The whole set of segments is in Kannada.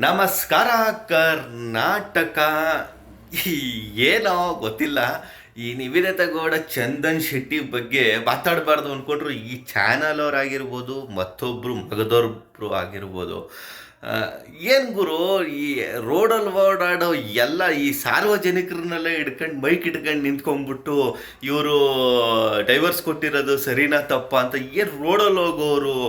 ನಮಸ್ಕಾರ ಕರ್ನಾಟಕ. ಈ ಏನೋ ಗೊತ್ತಿಲ್ಲ, ಈ ನಿವೇದಿತಾ ಗೌಡ ಚಂದನ್ ಶೆಟ್ಟಿ ಬಗ್ಗೆ ಮಾತಾಡಬಾರ್ದು ಅಂದ್ಕೊಂಡ್ರು ಈ ಚಾನಲ್ ಅವ್ರಾಗಿರ್ಬೋದು, ಮತ್ತೊಬ್ಬರು ಮಗದೊಬ್ಬರು ಆಗಿರ್ಬೋದು. ಏನು ಗುರು, ಈ ರೋಡಲ್ಲಿ ಓಡಾಡೋ ಎಲ್ಲ ಈ ಸಾರ್ವಜನಿಕರನ್ನೆಲ್ಲ ಹಿಡ್ಕೊಂಡು ಮೈಕ್ ಹಿಡ್ಕೊಂಡು ನಿಂತ್ಕೊಂಡ್ಬಿಟ್ಟು ಇವರು ಡೈವರ್ಸ್ ಕೊಟ್ಟಿರೋದು ಸರಿನಾ ತಪ್ಪಾ ಅಂತ ಏನು ರೋಡಲ್ಲಿ ಹೋಗೋರು,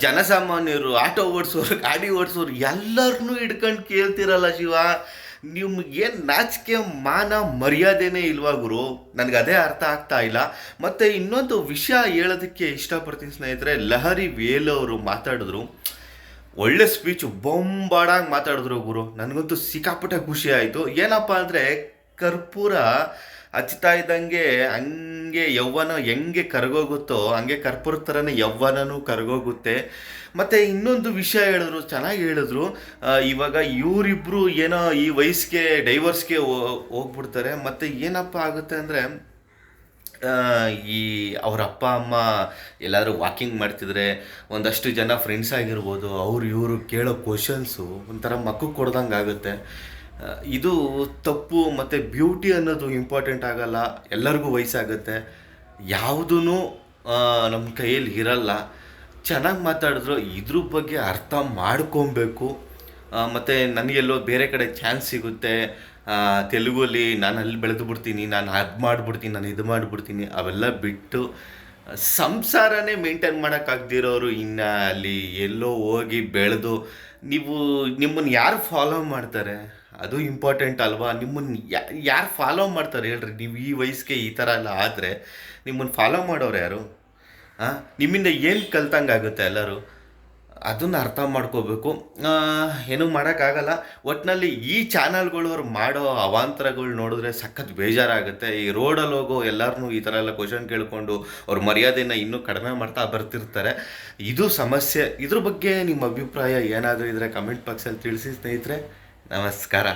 ಜನಸಾಮಾನ್ಯರು, ಆಟೋ ಓಡಿಸೋರು, ಗಾಡಿ ಓಡಿಸೋರು ಎಲ್ಲರನ್ನೂ ಹಿಡ್ಕೊಂಡು ಕೇಳ್ತಿರಲ್ಲ ಶಿವ. ನಿಮ್ಗೇನು ನಾಚಿಕೆ ಮಾನ ಮರ್ಯಾದೆನೇ ಇಲ್ವಾ ಗುರು? ನನಗೆ ಅದೇ ಅರ್ಥ ಆಗ್ತಾ ಇಲ್ಲ. ಮತ್ತು ಇನ್ನೊಂದು ವಿಷಯ ಹೇಳೋದಕ್ಕೆ ಇಷ್ಟಪಡ್ತೀನಿ ಸ್ನೇಹಿತರೆ. ಲಹರಿ ವೇಲು ಮಾತಾಡಿದ್ರು, ಒಳ್ಳೆ ಸ್ಪೀಚು, ಬೊಂಬಾಡಾಗಿ ಮಾತಾಡಿದ್ರು ಗುರು. ನನಗಂತೂ ಸಿಕ್ಕಾಪಟ್ಟೆ ಖುಷಿ ಆಯಿತು. ಏನಪ್ಪ ಅಂದರೆ, ಕರ್ಪೂರ ಹಚ್ತಾ ಇದ್ದಂಗೆ ಹಂಗೆ ಯೌವನ ಹೆಂಗೆ ಕರಗೋಗುತ್ತೋ ಹಂಗೆ ಕರ್ಪೂರದ ಥರನೇ ಯೌವನನೂ ಕರಗೋಗುತ್ತೆ. ಮತ್ತು ಇನ್ನೊಂದು ವಿಷಯ ಹೇಳಿದ್ರು, ಚೆನ್ನಾಗಿ ಹೇಳಿದ್ರು. ಇವಾಗ ಇವರಿಬ್ಬರು ಏನೋ ಈ ವಯಸ್ಸಿಗೆ ಡೈವರ್ಸ್ಗೆ ಹೋಗ್ಬಿಡ್ತಾರೆ. ಮತ್ತು ಏನಪ್ಪ ಆಗುತ್ತೆ ಅಂದರೆ, ಈ ಅವ್ರ ಅಪ್ಪ ಅಮ್ಮ ಎಲ್ಲಾದರೂ ವಾಕಿಂಗ್ ಮಾಡ್ತಿದ್ರೆ ಒಂದಷ್ಟು ಜನ ಫ್ರೆಂಡ್ಸ್ ಆಗಿರ್ಬೋದು, ಅವ್ರು ಇವರು ಕೇಳೋ ಕ್ವಶನ್ಸು ಒಂಥರ ಮಕ್ಕಕ್ಕೆ ಕೊಡ್ದಂಗೆ ಆಗುತ್ತೆ. ಇದು ತಪ್ಪು. ಮತ್ತು ಬ್ಯೂಟಿ ಅನ್ನೋದು ಇಂಪಾರ್ಟೆಂಟ್ ಆಗಲ್ಲ, ಎಲ್ಲರಿಗೂ ವಯಸ್ಸಾಗುತ್ತೆ, ಯಾವುದೂ ನಮ್ಮ ಕೈಯಲ್ಲಿ ಇರಲ್ಲ. ಚೆನ್ನಾಗಿ ಮಾತಾಡಿದ್ರು. ಇದ್ರ ಬಗ್ಗೆ ಅರ್ಥ ಮಾಡ್ಕೊಬೇಕು. ಮತ್ತು ನನಗೆಲ್ಲೋ ಬೇರೆ ಕಡೆ ಚಾನ್ಸ್ ಸಿಗುತ್ತೆ, ತೆಲುಗಲ್ಲಿ ನಾನು ಅಲ್ಲಿ ಬೆಳೆದು ಬಿಡ್ತೀನಿ, ನಾನು ಅದು ಮಾಡಿಬಿಡ್ತೀನಿ, ನಾನು ಇದು ಮಾಡಿಬಿಡ್ತೀನಿ, ಅವೆಲ್ಲ ಬಿಟ್ಟು ಸಂಸಾರನೇ ಮೇಂಟೈನ್ ಮಾಡೋಕ್ಕಾಗ್ದಿರೋರು ಇನ್ನು ಅಲ್ಲಿ ಎಲ್ಲೋ ಹೋಗಿ ಬೆಳೆದು ನಿಮ್ಮನ್ನು ಯಾರು ಫಾಲೋ ಮಾಡ್ತಾರೆ? ಅದು ಇಂಪಾರ್ಟೆಂಟ್ ಅಲ್ವಾ? ನಿಮ್ಮನ್ನು ಯಾರು ಫಾಲೋ ಮಾಡ್ತಾರೆ ಹೇಳ್ರಿ? ನೀವು ಈ ವಯಸ್ಸಿಗೆ ಈ ಥರ ಎಲ್ಲ ಆದರೆ ನಿಮ್ಮನ್ನು ಫಾಲೋ ಮಾಡೋರು ಯಾರು? ನಿಮ್ಮಿಂದ ಏನು ಕಲ್ತಂಗಾಗುತ್ತೆ ಎಲ್ಲರೂ? ಅದನ್ನು ಅರ್ಥ ಮಾಡ್ಕೋಬೇಕು. ಏನೂ ಮಾಡೋಕ್ಕಾಗಲ್ಲ. ಒಟ್ಟಿನಲ್ಲಿ ಈ ಚಾನಲ್ಗಳು ಅವ್ರು ಮಾಡೋ ಅವಾಂತರಗಳು ನೋಡಿದ್ರೆ ಸಖತ್ ಬೇಜಾರಾಗುತ್ತೆ. ಈ ರೋಡಲ್ಲಿ ಹೋಗೋ ಎಲ್ಲರನ್ನೂ ಈ ಥರ ಎಲ್ಲ ಕ್ವಶನ್ ಕೇಳಿಕೊಂಡು ಅವ್ರ ಮರ್ಯಾದೆನ ಇನ್ನೂ ಕಡಿಮೆ ಮಾಡ್ತಾ ಬರ್ತಿರ್ತಾರೆ. ಇದು ಸಮಸ್ಯೆ. ಇದ್ರ ಬಗ್ಗೆ ನಿಮ್ಮ ಅಭಿಪ್ರಾಯ ಏನಾದರೂ ಇದ್ದರೆ ಕಮೆಂಟ್ ಬಾಕ್ಸಲ್ಲಿ ತಿಳಿಸಿ ಸ್ನೇಹಿತರೆ. ನಮಸ್ಕಾರ.